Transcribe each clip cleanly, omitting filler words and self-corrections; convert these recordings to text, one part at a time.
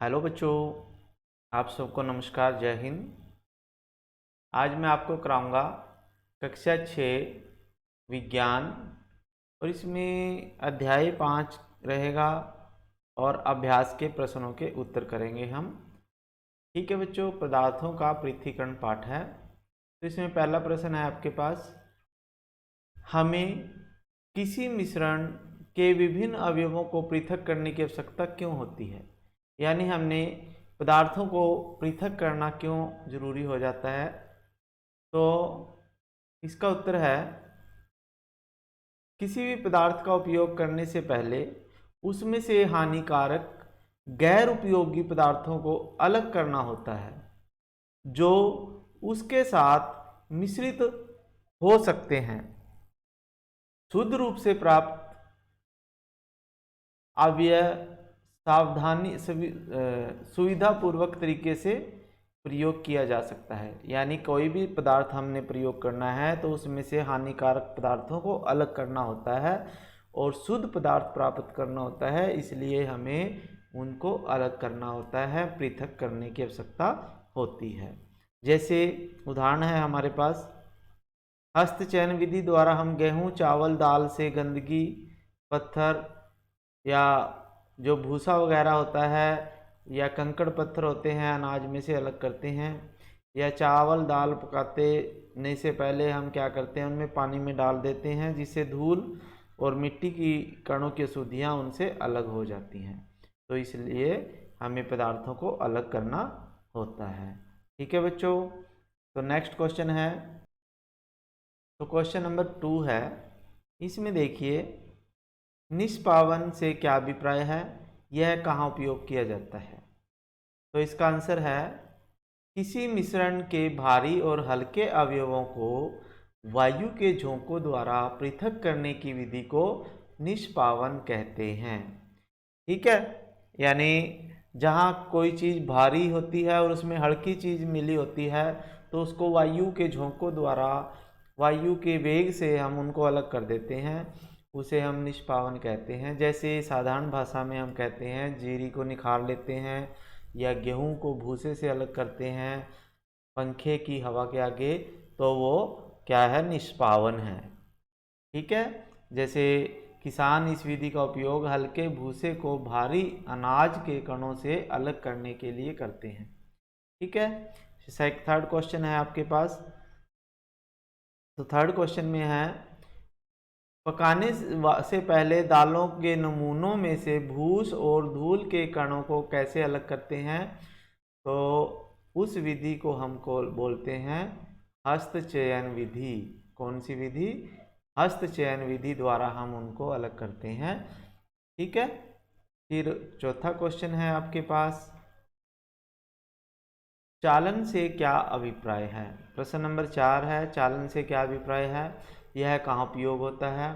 Hello बच्चों, आप सबको नमस्कार, जय हिंद। आज मैं आपको कराऊंगा कक्षा 6 विज्ञान, और इसमें अध्याय 5 रहेगा और अभ्यास के प्रश्नों के उत्तर करेंगे हम। ठीक है बच्चों, पदार्थों का पृथक्करण पाठ है। तो इसमें पहला प्रश्न है आपके पास, हमें किसी मिश्रण के विभिन्न अवयवों को पृथक करने की आवश्यकता क्यों होती है। यानी हमने पदार्थों को पृथक करना क्यों जरूरी हो जाता है। तो इसका उत्तर है, किसी भी पदार्थ का उपयोग करने से पहले उसमें से हानिकारक गैर उपयोगी पदार्थों को अलग करना होता है जो उसके साथ मिश्रित हो सकते हैं। शुद्ध रूप से प्राप्त अवयव सावधानी सुविधापूर्वक तरीके से प्रयोग किया जा सकता है। यानी कोई भी पदार्थ हमने प्रयोग करना है तो उसमें से हानिकारक पदार्थों को अलग करना होता है और शुद्ध पदार्थ प्राप्त करना होता है, इसलिए हमें उनको अलग करना होता है, पृथक करने की आवश्यकता होती है। जैसे उदाहरण है हमारे पास, हस्त चयन विधि द्वारा हम गेहूं, चावल, दाल से गंदगी, पत्थर या जो भूसा वगैरह होता है या कंकड़ पत्थर होते हैं अनाज में से अलग करते हैं। या चावल दाल पकाने से पहले हम क्या करते हैं, उनमें पानी में डाल देते हैं जिससे धूल और मिट्टी की कणों की अशुद्धियाँ उनसे अलग हो जाती हैं। तो इसलिए हमें पदार्थों को अलग करना होता है। ठीक है बच्चों, तो नेक्स्ट क्वेश्चन है, तो क्वेश्चन नंबर 2 है। इसमें देखिए, निष्पावन से क्या अभिप्राय है, यह कहाँ उपयोग किया जाता है। तो इसका आंसर है, किसी मिश्रण के भारी और हल्के अवयवों को वायु के झोंकों द्वारा पृथक करने की विधि को निष्पावन कहते हैं। ठीक है, यानी जहाँ कोई चीज़ भारी होती है और उसमें हल्की चीज़ मिली होती है तो उसको वायु के झोंकों द्वारा, वायु के वेग से हम उनको अलग कर देते हैं, उसे हम निष्पावन कहते हैं। जैसे साधारण भाषा में हम कहते हैं जीरी को निखार लेते हैं, या गेहूं को भूसे से अलग करते हैं पंखे की हवा के आगे, तो वो क्या है, निष्पावन है। ठीक है, जैसे किसान इस विधि का उपयोग हल्के भूसे को भारी अनाज के कणों से अलग करने के लिए करते हैं। ठीक है, थर्ड क्वेश्चन है आपके पास। तो थर्ड क्वेश्चन में है, पकाने से पहले दालों के नमूनों में से भूस और धूल के कणों को कैसे अलग करते हैं। तो उस विधि को हमको बोलते हैं हस्त चयन विधि। कौन सी विधि? हस्त चयन विधि द्वारा हम उनको अलग करते हैं। ठीक है, फिर चौथा क्वेश्चन है आपके पास, चालन से क्या अभिप्राय है। प्रश्न नंबर 4 है, चालन से क्या अभिप्राय है, यह कहाँ उपयोग होता है।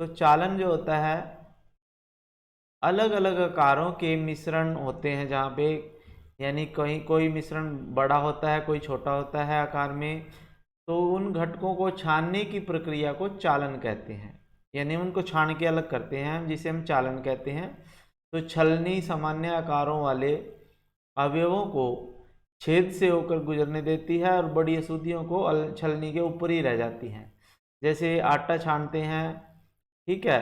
तो चालन जो होता है, अलग अलग आकारों के मिश्रण होते हैं जहाँ पे, यानी कहीं कोई मिश्रण बड़ा होता है, कोई छोटा होता है आकार में, तो उन घटकों को छानने की प्रक्रिया को चालन कहते हैं। यानी उनको छान के अलग करते हैं जिसे हम चालन कहते हैं। तो छलनी सामान्य आकारों वाले अवयवों को छेद से होकर गुजरने देती है और बड़ी अशुद्धियों को छलनी के ऊपर ही रह जाती हैं। जैसे आटा छानते हैं, ठीक है,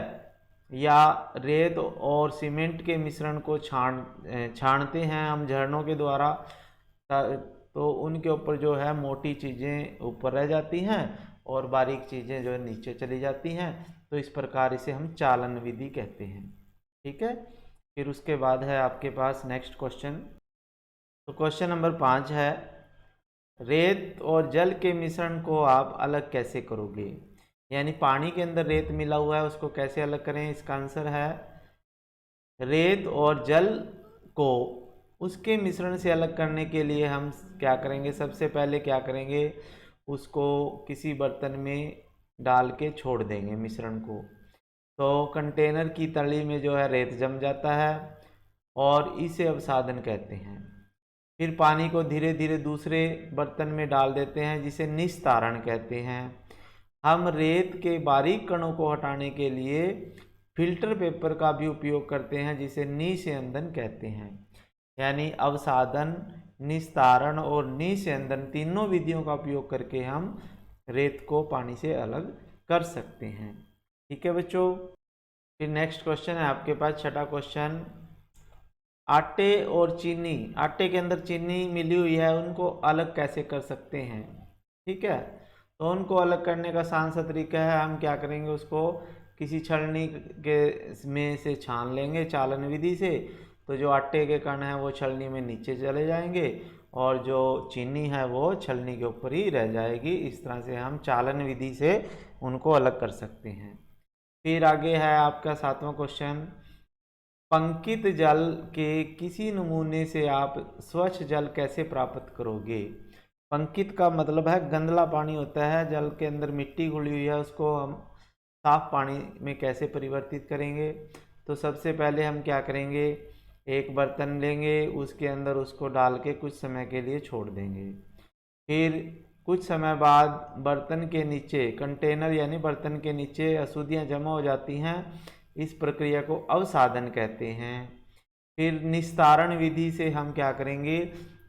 या रेत और सीमेंट के मिश्रण को छानते हैं हम झरनों के द्वारा, तो उनके ऊपर जो है मोटी चीज़ें ऊपर रह जाती हैं और बारीक चीज़ें जो है नीचे चली जाती हैं। तो इस प्रकार इसे हम चालन विधि कहते हैं। ठीक है, फिर उसके बाद है आपके पास नेक्स्ट क्वेश्चन। तो क्वेश्चन नंबर 5 है, रेत और जल के मिश्रण को आप अलग कैसे करोगे। यानी पानी के अंदर रेत मिला हुआ है, उसको कैसे अलग करें। इसका आंसर है, रेत और जल को उसके मिश्रण से अलग करने के लिए हम क्या करेंगे, सबसे पहले क्या करेंगे, उसको किसी बर्तन में डाल के छोड़ देंगे मिश्रण को। तो कंटेनर की तली में जो है रेत जम जाता है और इसे अवसादन कहते हैं। फिर पानी को धीरे धीरे दूसरे बर्तन में डाल देते हैं जिसे निस्तारण कहते हैं। हम रेत के बारीक कणों को हटाने के लिए फिल्टर पेपर का भी उपयोग करते हैं जिसे निस्यंदन कहते हैं। यानी अवसादन, निस्तारण और निस्यंदन तीनों विधियों का उपयोग करके हम रेत को पानी से अलग कर सकते हैं। ठीक है बच्चों। फिर नेक्स्ट क्वेश्चन है आपके पास, छठा क्वेश्चन, आटे और चीनी, आटे के अंदर चीनी मिली हुई है, उनको अलग कैसे कर सकते हैं। ठीक है, तो उनको अलग करने का आसान सा तरीका है, हम क्या करेंगे, उसको किसी छलनी के में से छान लेंगे चालन विधि से, तो जो आटे के कण हैं वो छलनी में नीचे चले जाएंगे और जो चीनी है वो छलनी के ऊपर ही रह जाएगी। इस तरह से हम चालन विधि से उनको अलग कर सकते हैं। फिर आगे है आपका सातवां क्वेश्चन, पंकित जल के किसी नमूने से आप स्वच्छ जल कैसे प्राप्त करोगे। पंकित का मतलब है गंदला पानी होता है, जल के अंदर मिट्टी घुली हुई है, उसको हम साफ पानी में कैसे परिवर्तित करेंगे। तो सबसे पहले हम क्या करेंगे, एक बर्तन लेंगे, उसके अंदर उसको डाल के कुछ समय के लिए छोड़ देंगे। फिर कुछ समय बाद बर्तन के नीचे, कंटेनर यानी बर्तन के नीचे अशुद्धियाँ जमा हो जाती हैं, इस प्रक्रिया को अवसादन कहते हैं। फिर निस्तारण विधि से हम क्या करेंगे,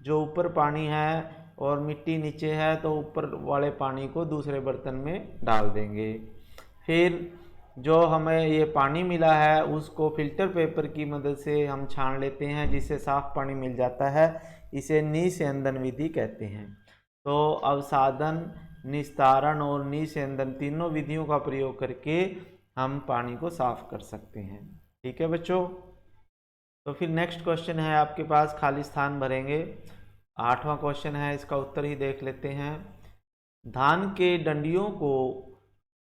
जो ऊपर पानी है और मिट्टी नीचे है तो ऊपर वाले पानी को दूसरे बर्तन में डाल देंगे। फिर जो हमें ये पानी मिला है उसको फिल्टर पेपर की मदद से हम छान लेते हैं, जिससे साफ पानी मिल जाता है, इसे निस्यंदन विधि कहते हैं। तो अवसादन, निस्तारण और निस्यंदन तीनों विधियों का प्रयोग करके हम पानी को साफ कर सकते हैं। ठीक है बच्चों। तो फिर नेक्स्ट क्वेश्चन है आपके पास, खाली स्थान भरेंगे। आठवां क्वेश्चन है, इसका उत्तर ही देख लेते हैं। धान के डंडियों को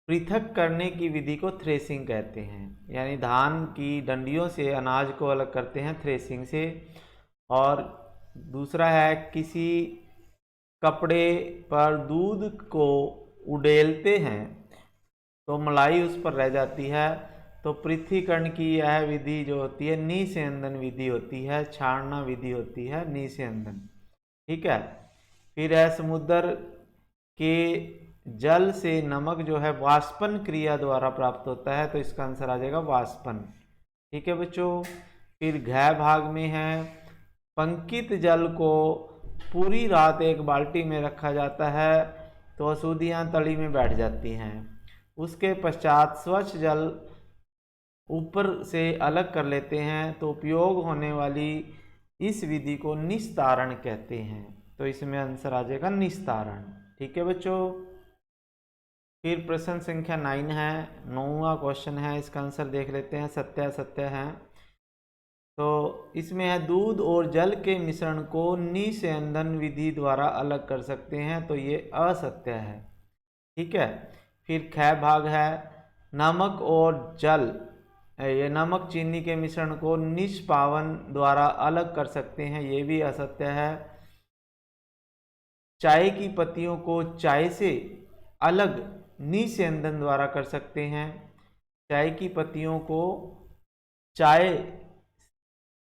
पृथक करने की विधि को थ्रेसिंग कहते हैं, यानी धान की डंडियों से अनाज को अलग करते हैं थ्रेसिंग से। और दूसरा है, किसी कपड़े पर दूध को उडेलते हैं तो मलाई उस पर रह जाती है, तो पृथक्करण की यह विधि जो होती है निस्यंदन विधि होती है, छानना विधि होती है निस्यंदन। ठीक है। फिर है, समुद्र के जल से नमक जो है वाष्पन क्रिया द्वारा प्राप्त होता है, तो इसका आंसर आ जाएगा वाष्पन। ठीक है बच्चों। फिर घ भाग में है, पंकित जल को पूरी रात एक बाल्टी में रखा जाता है तो अशुद्धियाँ तली में बैठ जाती हैं, उसके पश्चात स्वच्छ जल ऊपर से अलग कर लेते हैं, तो उपयोग होने वाली इस विधि को निस्तारण कहते हैं। तो इसमें आंसर आ जाएगा निस्तारण। ठीक है बच्चों। फिर प्रश्न संख्या 9 है, 9वां क्वेश्चन है, इसका आंसर देख लेते हैं, सत्य असत्य है। तो इसमें है, दूध और जल के मिश्रण को निस्यंदन विधि द्वारा अलग कर सकते हैं, तो ये असत्य है। ठीक है। फिर ख भाग है, नमक और जल, ये नमक चीनी के मिश्रण को निष्पावन द्वारा अलग कर सकते हैं, ये भी असत्य है। चाय की पत्तियों को चाय से अलग निस्यंदन द्वारा कर सकते हैं, चाय की पत्तियों को चाय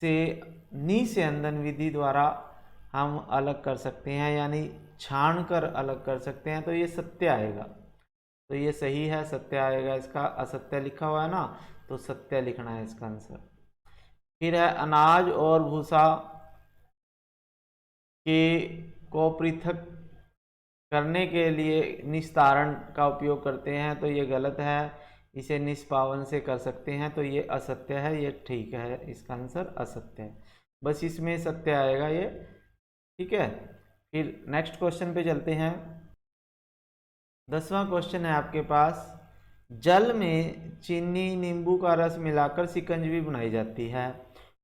से निस्यंदन विधि द्वारा हम अलग कर सकते हैं, यानी छान कर अलग कर सकते हैं, तो ये सत्य आएगा। तो ये सही है, सत्य आएगा इसका, असत्य लिखा हुआ है ना, तो सत्य लिखना है इसका आंसर। फिर है, अनाज और भूसा के को पृथक करने के लिए निस्तारण का उपयोग करते हैं, तो ये गलत है, इसे निष्पावन से कर सकते हैं, तो ये असत्य है, ये ठीक है, इसका आंसर असत्य है, बस इसमें सत्य आएगा ये। ठीक है। फिर नेक्स्ट क्वेश्चन पे चलते हैं। 10वां क्वेश्चन है आपके पास, जल में चीनी नींबू का रस मिलाकर शिकंजवी बनाई जाती है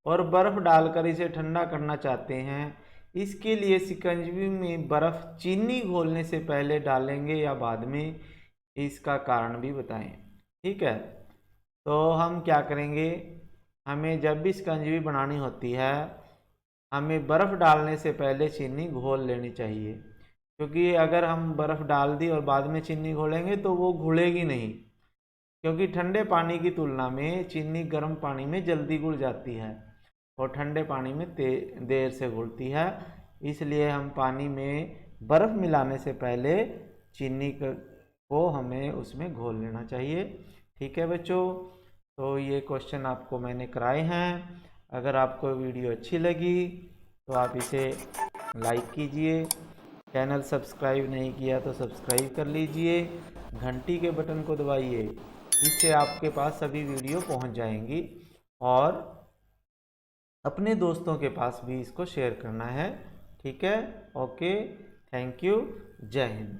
और बर्फ डालकर इसे ठंडा करना चाहते हैं, इसके लिए शिकंजवी में बर्फ चीनी घोलने से पहले डालेंगे या बाद में, इसका कारण भी बताएं। ठीक है। तो हम क्या करेंगे, हमें जब भी शिकंजवी बनानी होती है हमें बर्फ़ डालने से पहले चीनी घोल लेनी चाहिए, क्योंकि अगर हम बर्फ़ डाल दी और बाद में चीनी घोलेंगे तो वो घुलेगी नहीं, क्योंकि ठंडे पानी की तुलना में चीनी गर्म पानी में जल्दी घुल जाती है और ठंडे पानी में देर से घुलती है। इसलिए हम पानी में बर्फ़ मिलाने से पहले चीनी को हमें उसमें घोल लेना चाहिए। ठीक है बच्चों। तो ये क्वेश्चन आपको मैंने कराए हैं। अगर आपको वीडियो अच्छी लगी तो आप इसे लाइक कीजिए, चैनल सब्सक्राइब नहीं किया तो सब्सक्राइब कर लीजिए, घंटी के बटन को दबाइए, इससे आपके पास सभी वीडियो पहुंच जाएंगी। और अपने दोस्तों के पास भी इसको शेयर करना है। ठीक है, ओके, थैंक यू, जय हिंद।